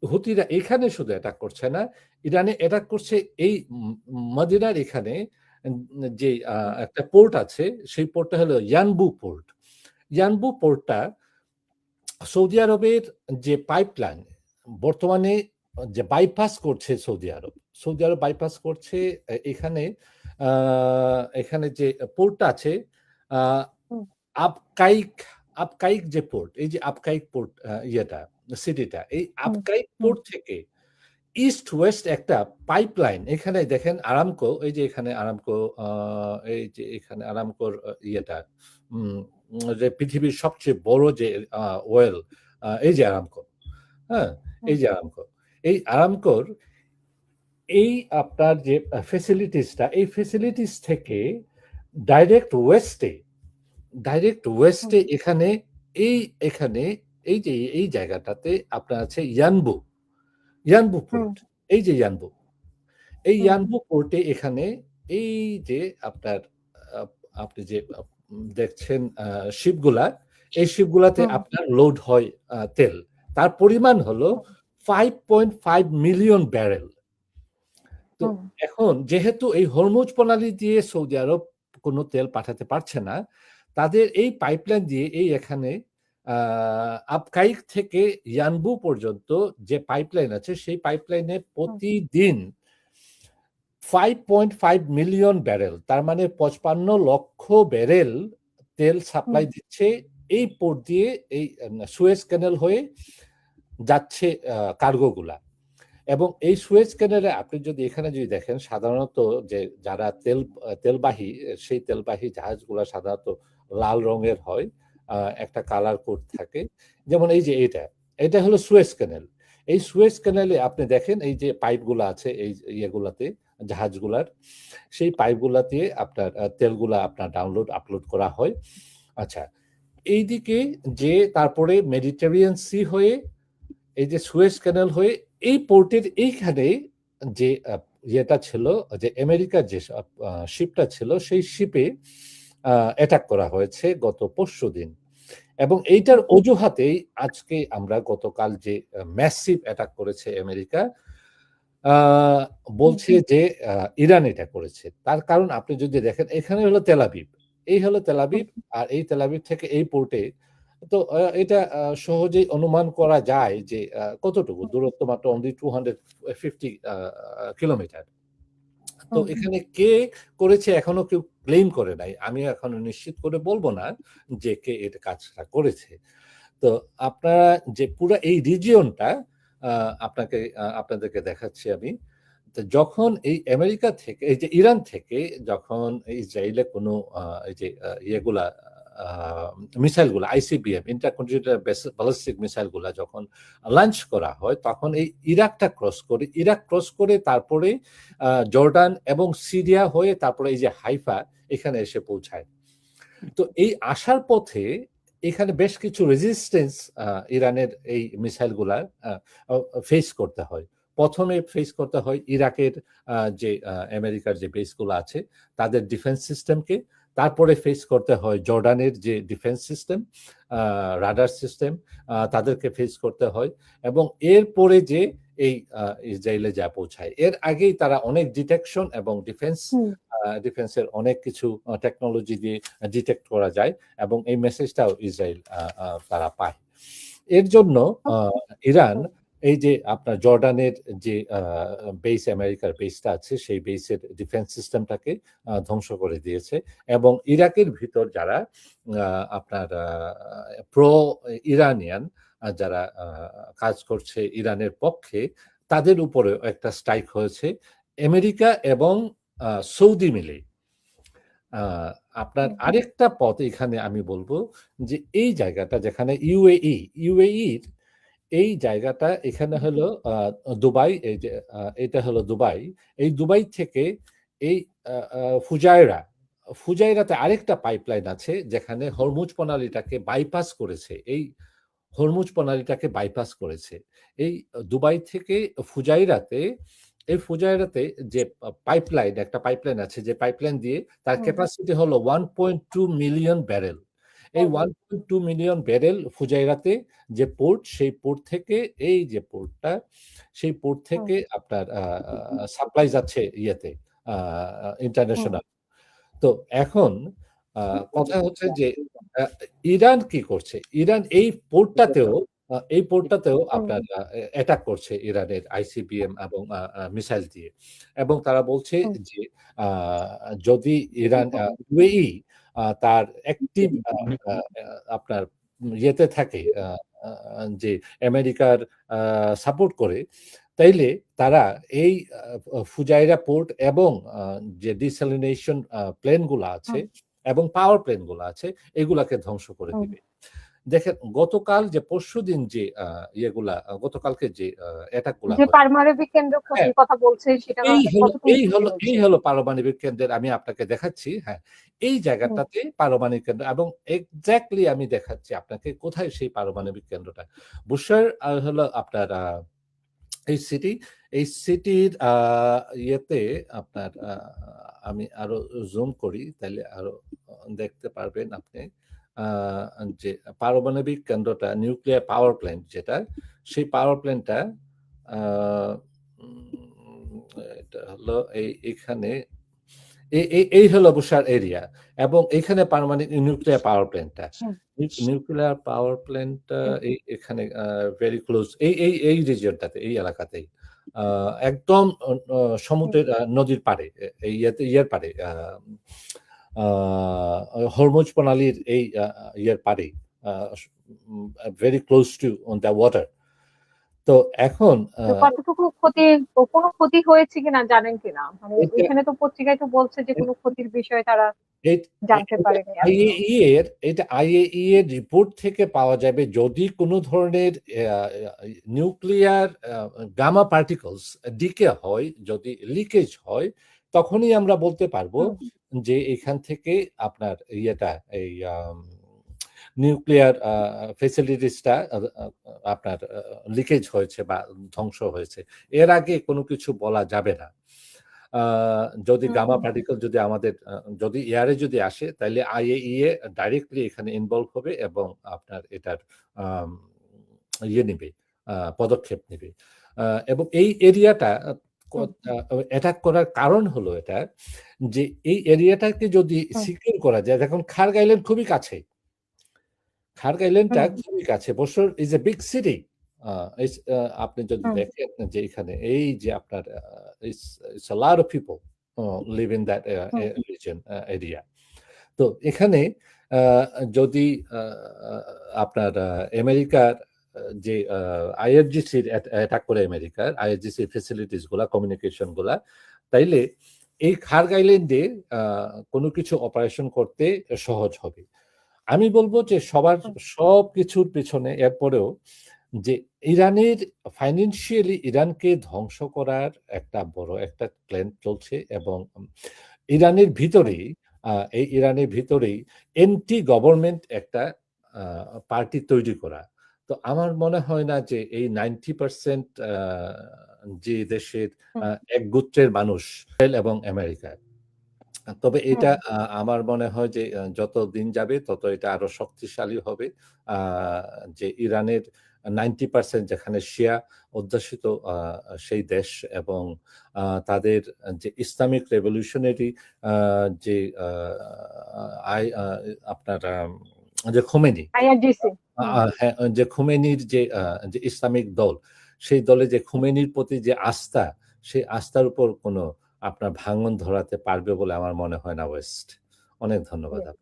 হুতিরা এখানে শুধু অ্যাটাক করছে না, ইরানে অ্যাটাক করছে এই মদিনার এখানে যে হুম, একটা পোর্ট আছে, সেই পোর্টটা হলো ইয়ানবু পোর্ট। ইয়ানবু পোর্টটা সৌদি আরবের যে পাইপলাইন বর্তমানে যে বাইপাস করছে সৌদি আরব, সৌদি আরব বাইপাস করছে এখানে এখানে যে পোর্টটা আছে আহ, হুম, আবকাইক, আবকাইক যে পোর্ট, এই যে আবকাইক পোর্ট ইয়েটা সিটিটা, এই হুম, আবকাইক হুম, পোর্ট থেকে ইস্ট ওয়েস্ট একটা পাইপলাইন, এখানে দেখেন আরামকো, এই যে এখানে আরামকো, এই যে এখানে আরামকোর ইয়েটা, উম, যে পৃথিবীর সবচেয়ে বড় যে ওয়েল, এই যে আরামকো, হ্যাঁ, হুম, এই যে আরামকো, এই আরামকোর এই আপনার যে ফেসিলিটিসটা, এই ফেসিলিটিস থেকে ডাইরেক্ট ওয়েস্টে, ডাইরেক্ট হুম, ওয়েস্টে এখানে এই এখানে এই যে এই জায়গাটাতে আপনার আছে ইয়ানবু, ইয়ানবু হুম, পোর্ট, এই যে ইয়ানবু, এই হুম, ইয়ানবু পোর্টে এখানে এই যে আপনার আহ, আপনি যে দেখছেন শিপগুলা, এই শিপগুলাতে হুম, আপনার লোড হয় তেল, তার পরিমাণ হলো 5.5 মিলিয়ন ব্যারেল। তো হুম, এখন যেহেতু এই হরমুজ প্রণালী দিয়ে সৌদি আরব কোনো তেল পাঠাতে পারছে না, তাদের এই পাইপলাইন দিয়ে এই এখানে আবকাইক থেকে ইয়ানবু পর্যন্ত যে পাইপলাইন আছে, সেই পাইপলাইনে হুম, প্রতিদিন 5.5 মিলিয়ন ব্যারেল, তার মানে 55 লক্ষ ব্যারেল তেল হুম, সাপ্লাই দিচ্ছে এই পোর্ট দিয়ে, এই সুয়েজ ক্যানেল হয়ে যাচ্ছে কার্গোগুলা। এবং এই সুয়েজ ক্যানেলে আপনি যদি এখানে যদি দেখেন, সাধারণত যে যারা তেলবাহী, সেই তেলবাহী জাহাজগুলো সাধারণত লাল রঙের হয়, একটা কালার কোড থাকে, যেমন এই যে এটা, এটা হলো সুয়েজ ক্যানেল। এই সুয়েজ ক্যানেলে আপনি দেখেন এই যে পাইপগুলো আছে এই ইয়েগুলাতে, জাহাজগুলার, সেই পাইপগুলাতে আপনার তেলগুলা আপনার ডাউনলোড আপলোড করা হয়। আচ্ছা, এইদিকে যে তারপরে মেডিটেরিয়ান সি হয়ে এই যে সুয়েজ ক্যানেল হয়ে এই পোর্টের এইখানে যে ইয়েটা ছিল, যে আমেরিকার যে শিপটা ছিল, সেই শিপে অ্যাটাক করা হয়েছে গত পরশুদিন। এবং এইটার হুম, অজুহাতেই আজকে আমরা গতকাল যে ম্যাসিভ অ্যাটাক করেছে আমেরিকা, আহ, হুম, বলছে যে ইরান এটা করেছে। তার কারণ আপনি যদি দেখেন, এখানে হলো তেলাবিব, এই হলো তেলাবিব, আর এই তেলাবিব থেকে এই পোর্টে, তো এটা সহজেই অনুমান করা যায় যে কতটুকু দূরত্ব, মাত্র অনলি 250 কিলোমিটার। তো হুম, এখানে কে করেছে এখনো কেউ ক্লেম করে নাই, আমি এখনো নিশ্চিত করে বলবো না যে কে এটা কাজটা করেছে। তো আপনারা যে পুরো এই রিজিয়নটা আপনাদেরকে দেখাচ্ছি আমি। তো যখন এই আমেরিকা থেকে, এই যে ইরান থেকে যখন ইসরায়েলে কোনো এই যে ইয়েগুলা মিসাইলগুলো, আইসিবিএম, ইন্টারকন্টিনেন্টাল ব্যালিস্টিক মিসাইলগুলা যখন লঞ্চ করা হয়, তখন এই ইরাকটা ক্রস করে, ইরাক ক্রস করে তারপরে জর্ডান এবং সিরিয়া হয়ে তারপরে এই যে হাইফা এখানে এসে পৌঁছায়। তো এই আসার পথে এখানে বেশ কিছু রেজিস্ট্যান্স ইরানের এই মিসাইলগুলা ফেস করতে হয়। প্রথমে ফেস করতে হয় ইরাকের যে আমেরিকার যে বেসগুলো আছে তাদের ডিফেন্স সিস্টেমকে, তারপরে ফেস করতে হয় জর্ডানের যে ডিফেন্স সিস্টেম, রাডার সিস্টেম, তাদেরকে ফেস করতে হয়, এবং এরপরে যে এই ইসরায়েলে যা পৌঁছায়, এর আগেই তারা অনেক ডিটেকশন এবং হুম, ডিফেন্সের অনেক কিছু টেকনোলজি দিয়ে ডিটেক্ট করা যায়, এবং এই মেসেজটাও ইসরায়েল তারা পায়। এর জন্য হুম, ইরান এই যে আপনার জর্ডানের যে বেস, আমেরিকার বেসটা আছে, সেই বেসের ডিফেন্স সিস্টেমটাকে ধ্বংস করে দিয়েছে, এবং ইরাকের ভিতর যারা আপনার প্রো ইরানিয়ান যারা কাজ করছে ইরানের পক্ষে, তাদের উপরে একটা স্ট্রাইক হয়েছে আমেরিকা এবং সৌদি মিলে। আহ, আপনার হুম, আরেকটা পথ এখানে আমি বলবো, যে এই জায়গাটা যেখানে ইউএই, ইউএইর এই জায়গাটা এখানে হুম, হলো দুবাই, এই যে এটা হলো দুবাই, এই দুবাই থেকে এই ফুজায়রা, ফুজাইরাতে আরেকটা পাইপলাইন আছে যেখানে হরমুজ প্রণালীটাকে বাইপাস করেছে, এই হরমুজ প্রণালীটাকে বাইপাস করেছে। এই দুবাই থেকে ফুজাইরাতে, এই ফুজাইরাতে যে একটা পাইপলাইন আছে, যে পাইপলাইন দিয়ে তার হুম, ক্যাপাসিটি হলো 1.2 মিলিয়ন ব্যারেল। এই হুম, 1.2 মিলিয়ন ব্যারেল ফুজাইরাতে যে পোর্ট, সেই পোর্ট থেকে এই যে পোর্টটা, সেই পোর্ট হুম, থেকে আপনার সাপ্লাই যাচ্ছে ইয়েতে হুম, ইন্টারন্যাশনাল। তো এখন কথা হচ্ছে যে আ ইরান কি করছে? ইরান এই পোর্টটাতেও হুম, আপনার অ্যাটাক করছে ইরানের আইসিবিএম এবং মিসাইল দিয়ে। এবং তারা বলছে হুম, যে আ যদি ইরান ইউএই তার অ্যাক্টিভ আ আ আপনার ইয়েতে থাকে আ যে আমেরিকার আ সাপোর্ট করে, তাইলে তারা এই ফুজাইরা পোর্ট এবং যে ডিস্যালিনেশন প্লেন গুলা আছে হুম, এবং পাওয়ার প্লেন গুলা আছে, এগুলাকে ধ্বংস করে হুম। দিবে। দেখেন গতকাল যে পরশুদিন যে ইয়েগুলা গতকালকে যে অ্যাটাক গুলা যে হয়, পারমাণবিক কেন্দ্র হ্যাঁ, ক্ষতির কথা বলছে সেটা কতটুকু ক্ষতি এই হয়েছে? হলো পারমাণবিক কেন্দ্রের, আমি আপনাকে দেখাচ্ছি। হ্যাঁ, এই হুম, জায়গাটাতে পারমাণবিক কেন্দ্র এবং এক্সাক্টলি আমি দেখাচ্ছি আপনাকে কোথায় সেই পারমাণবিক কেন্দ্রটা। বুশার হলো আপনার এই সিটি এই সিটির ইয়েতে আপনার আমি আরো জুম করি তাইলে আরো দেখতে পারবেন আপনি। আ যে পারমাণবিক কেন্দ্রটা নিউক্লিয়ার পাওয়ার প্ল্যান্ট যেটা, সেই পাওয়ার প্ল্যান্টটা আ উম এটা হলো এখানে এই হলো বুশার এরিয়া এবং এখানে পারমাণবিক নিউক্লিয়ার পাওয়ার প্ল্যান্টটা। হুম, নিউক্লিয়ার পাওয়ার প্ল্যান্টটা হুম, এখানে ভেরি ক্লোজ এই রিজিয়নটাতে, এই এলাকাতেই। আ একদম অ অ হুম। সমুদ্রের নদীর পাড়ে, এই ইয়ের পাড়ে, আ হরমুজ প্রণালীর এই ইয়ের পাড়েই। A very close to on the water. তো এখন তো কতটুকু ক্ষতি, কোনো ক্ষতি হয়েছে কিনা জানেন কিনা? মানে এটা ওইখানে তো পত্রিকায় তো বলছে যে কোনো ক্ষতির বিষয়ে তারা এট এ জানতে এটা পারেনি এখনো। আইএই এর রিপোর্ট থেকে পাওয়া যাবে যদি কোন ধরনের আ নিউক্লিয়ার গামা পার্টিকলস ডিকে হয়, যদি লিকেজ হয়, তখনই আমরা বলতে পারবো হুম, যে এখান থেকে আপনার ইয়েটা এই নিউক্লিয়ার ফেসিলিটিসটা আপনার লিকেজ হয়েছে বা ধ্বংস হয়েছে। এর আগে কোন কিছু বলা যাবে না। আ যদি হুম, গামা হুম, পার্টিকেল যদি আমাদের যদি এয়ারে যদি আসে তাইলে IAEA ডাইরেক্টলি এখানে ইনভলভ হবে এবং আপনার এটার আম ইয়ে নিবে, পদক্ষেপ নিবে। আ এবং এই এরিয়াটা ক হুম, আ অ্যাটাক করার কারণ হলো এটা যে এই এরিয়াটাকে যদি হুম, সিকিউর করা যায়, দেখুন খার্গ আইল্যান্ড খুবই কাছে। খার্গ আইল্যান্ডটা হুম, খুবই কাছে। বসুর ইজ এ বিগ সিটি। আ ইস আপনি যদি হুম, দেখেন যে এখানে এই যে আপনার it's a lot of people live in that hmm, region area. তো এখানে আ যদি আ আ আপনার আমেরিকার যে IRGC-র অ্যাটাক করে আমেরিকার, IRGC ফ্যাসিলিটিস গুলা, কমিউনিকেশন গুলা, তাইলে এই খার্গ আইল্যান্ডে আ কোন কিছু অপারেশন করতে সহজ হবে। আমি বলব যে হুম, সবকিছুর পেছনে এরপরেও যে ইরানের ফাইন্যান্সিয়ালি ইরানকে ধ্বংস করার একটা বড় একটা প্ল্যান চলছে এবং ইরানের হুম, ভিতরেই এই ইরানের ভিতরেই এন্টি গভর্নমেন্ট একটা আ পার্টি তৈরি করা। তো আমার মনে হয় না যে এই 90% যে দেশের হুম, একগুচ্ছের মানুষ ইসরায়েল এবং আমেরিকা। তবে এটা হুম, আমার মনে হয় যে যত দিন যাবে তত এটা আরো শক্তিশালী হবে। আ যে ইরানের 90% যেখানে শিয়া অধ্যুষিত সেই দেশ এবং তাদের যে ইসলামিক রেভলিউশনারি আ যে আ আই আ আপনার যে খোমেনি, IRGC। হুম, হ্যাঁ, যে খোমেনির যে ইসলামিক দল, সেই দলে যে হুম, খোমেনির প্রতি যে আস্থা, সেই আস্থার উপর কোনো আপনার ভাঙন ধরাতে পারবে বলে আমার মনে হয় না ওয়েস্ট। অনেক ধন্যবাদ জি। আপনাকে।